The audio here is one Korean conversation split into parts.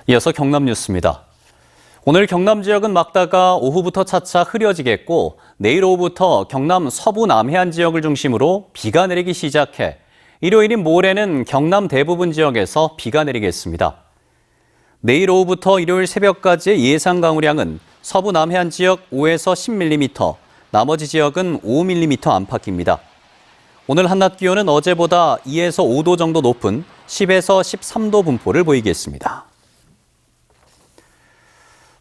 이어서 경남 뉴스입니다. 오늘 경남 지역은 막다가 오후부터 차차 흐려지겠고 내일 오후부터 경남 서부 남해안 지역을 중심으로 비가 내리기 시작해 일요일인 모레는 경남 대부분 지역에서 비가 내리겠습니다. 내일 오후부터 일요일 새벽까지의 예상 강우량은 서부 남해안 지역 5에서 10mm, 나머지 지역은 5mm 안팎입니다. 오늘 한낮 기온은 어제보다 2에서 5도 정도 높은 10에서 13도 분포를 보이겠습니다.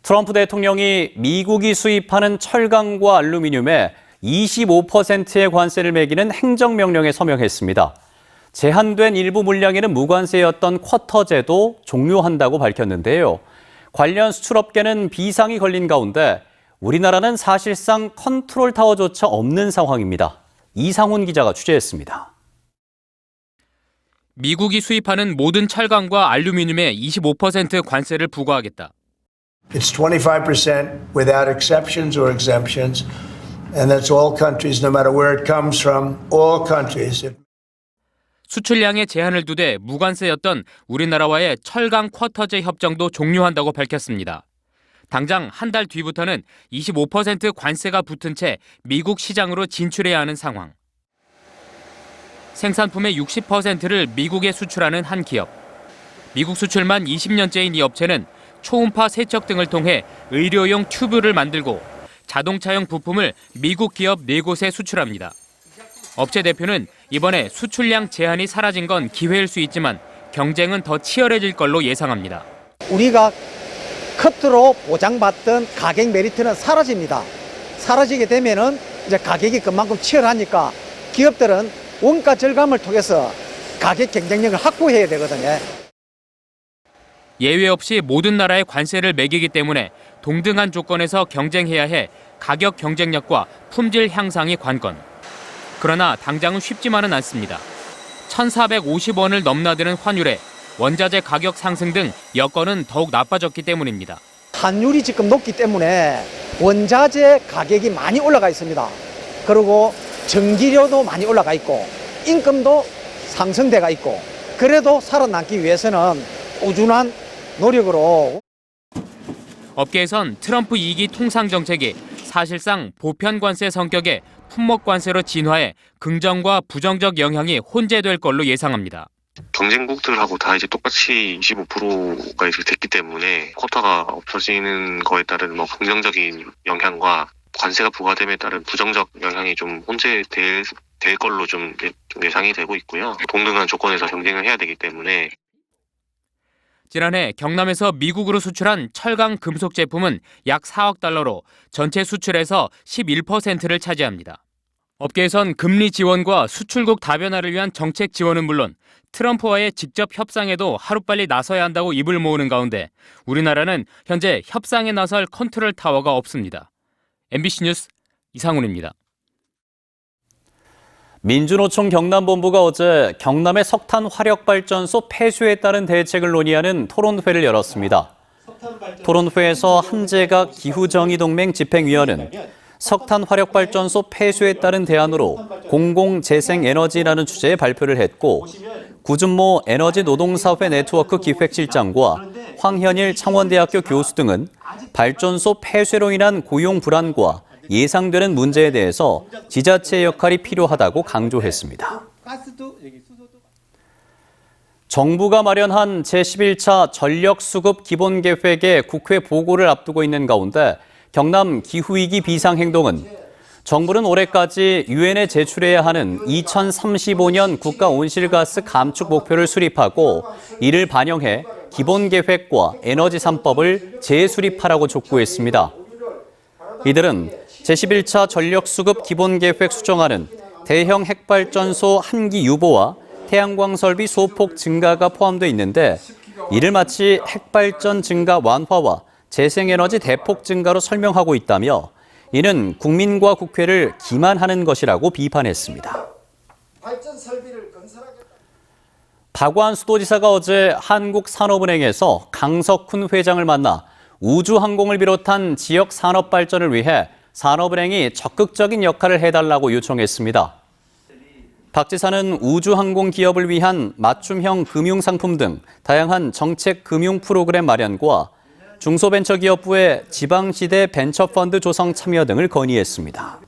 트럼프 대통령이 미국이 수입하는 철강과 알루미늄에 25%의 관세를 매기는 행정명령에 서명했습니다. 제한된 일부 물량에는 무관세였던 쿼터제도 종료한다고 밝혔는데요. 관련 수출업계는 비상이 걸린 가운데 우리나라는 사실상 컨트롤 타워조차 없는 상황입니다. 이상훈 기자가 취재했습니다. 미국이 수입하는 모든 철강과 알루미늄에 25% 관세를 부과하겠다. It's 25% without exceptions or exemptions, and that's all countries, no matter where it comes from, all countries. 수출량에 제한을 두되 무관세였던 우리나라와의 철강 쿼터제 협정도 종료한다고 밝혔습니다. 당장 한 달 뒤부터는 25% 관세가 붙은 채 미국 시장으로 진출해야 하는 상황. 생산품의 60%를 미국에 수출하는 한 기업. 미국 수출만 20년째인 이 업체는 초음파 세척 등을 통해 의료용 튜브를 만들고 자동차용 부품을 미국 기업 4곳에 수출합니다. 업체 대표는 이번에 수출량 제한이 사라진 건 기회일 수 있지만 경쟁은 더 치열해질 걸로 예상합니다. 우리가 컷으로 보장받던 가격 메리트는 사라집니다. 사라지게 되면은 이제 가격이 그만큼 치열하니까 기업들은 원가 절감을 통해서 가격 경쟁력을 확보해야 되거든요. 예외 없이 모든 나라의 관세를 매기기 때문에 동등한 조건에서 경쟁해야 해 가격 경쟁력과 품질 향상이 관건. 그러나 당장은 쉽지만은 않습니다. 1,450원을 넘나드는 환율에 원자재 가격 상승 등 여건은 더욱 나빠졌기 때문입니다. 환율이 지금 높기 때문에 원자재 가격이 많이 올라가 있습니다. 그리고 전기료도 많이 올라가 있고 임금도 상승돼가 있고 그래도 살아남기 위해서는 꾸준한 노력으로. 업계에선 트럼프 2기 통상 정책이 사실상 보편 관세 성격의 품목 관세로 진화해 긍정과 부정적 영향이 혼재될 걸로 예상합니다. 경쟁국들하고 다 이제 똑같이 25%가 이제 됐기 때문에 쿼터가 없어지는 거에 따른 긍정적인 영향과 관세가 부과됨에 따른 부정적 영향이 좀 혼재될 걸로 좀 예상이 되고 있고요. 동등한 조건에서 경쟁을 해야 되기 때문에. 지난해 경남에서 미국으로 수출한 철강 금속 제품은 약 4억 달러로 전체 수출에서 11%를 차지합니다. 업계에선 금리 지원과 수출국 다변화를 위한 정책 지원은 물론 트럼프와의 직접 협상에도 하루빨리 나서야 한다고 입을 모으는 가운데 우리나라는 현재 협상에 나설 컨트롤 타워가 없습니다. MBC 뉴스 이상훈입니다. 민주노총 경남본부가 어제 경남의 석탄 화력발전소 폐쇄에 따른 대책을 논의하는 토론회를 열었습니다. 토론회에서 한재각 기후정의동맹 집행위원은 석탄 화력발전소 폐쇄에 따른 대안으로 공공재생에너지라는 주제의 발표를 했고 구준모 에너지노동사회 네트워크 기획실장과 황현일 창원대학교 교수 등은 발전소 폐쇄로 인한 고용 불안과 예상되는 문제에 대해서 지자체의 역할이 필요하다고 강조했습니다. 정부가 마련한 제11차 전력수급 기본계획의 국회 보고를 앞두고 있는 가운데 경남 기후위기 비상행동은 정부는 올해까지 유엔에 제출해야 하는 2035년 국가 온실가스 감축 목표를 수립하고 이를 반영해 기본계획과 에너지 3법을 재수립하라고 촉구했습니다. 이들은 제11차 전력수급 기본계획 수정안은 대형 핵발전소 한기 유보와 태양광 설비 소폭 증가가 포함되어 있는데 이를 마치 핵발전 증가 완화와 재생에너지 대폭 증가로 설명하고 있다며 이는 국민과 국회를 기만하는 것이라고 비판했습니다. 박완 수도지사가 어제 한국산업은행에서 강석훈 회장을 만나 우주항공을 비롯한 지역 산업 발전을 위해 산업은행이 적극적인 역할을 해달라고 요청했습니다. 박 지사는 우주항공 기업을 위한 맞춤형 금융상품 등 다양한 정책 금융 프로그램 마련과 중소벤처기업부의 지방시대 벤처펀드 조성 참여 등을 건의했습니다.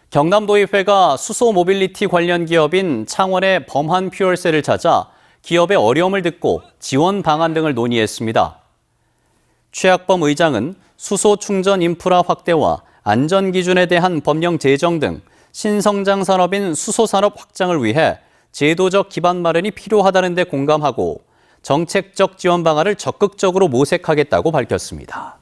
경남도의회가 수소 모빌리티 관련 기업인 창원의 범한 퓨얼셀을 찾아 기업의 어려움을 듣고 지원 방안 등을 논의했습니다. 최학범 의장은 수소 충전 인프라 확대와 안전 기준에 대한 법령 제정 등 신성장 산업인 수소산업 확장을 위해 제도적 기반 마련이 필요하다는 데 공감하고 정책적 지원 방안을 적극적으로 모색하겠다고 밝혔습니다.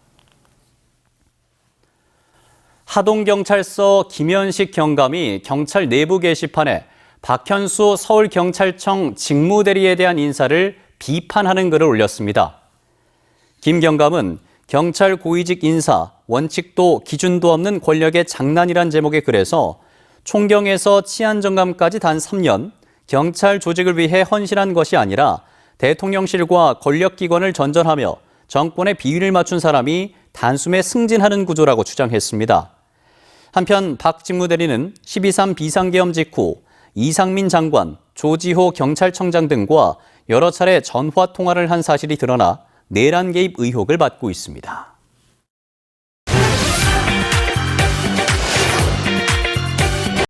하동경찰서 김현식 경감이 경찰 내부 게시판에 박현수 서울경찰청 직무대리에 대한 인사를 비판하는 글을 올렸습니다. 김 경감은 경찰 고위직 인사, 원칙도 기준도 없는 권력의 장난이란 제목의 글에서 총경에서 치안정감까지 단 3년, 경찰 조직을 위해 헌신한 것이 아니라 대통령실과 권력기관을 전전하며 정권의 비위를 맞춘 사람이 단숨에 승진하는 구조라고 주장했습니다. 한편 박 직무대리는 12.3 비상계엄 직후 이상민 장관, 조지호 경찰청장 등과 여러 차례 전화 통화를 한 사실이 드러나 내란 개입 의혹을 받고 있습니다.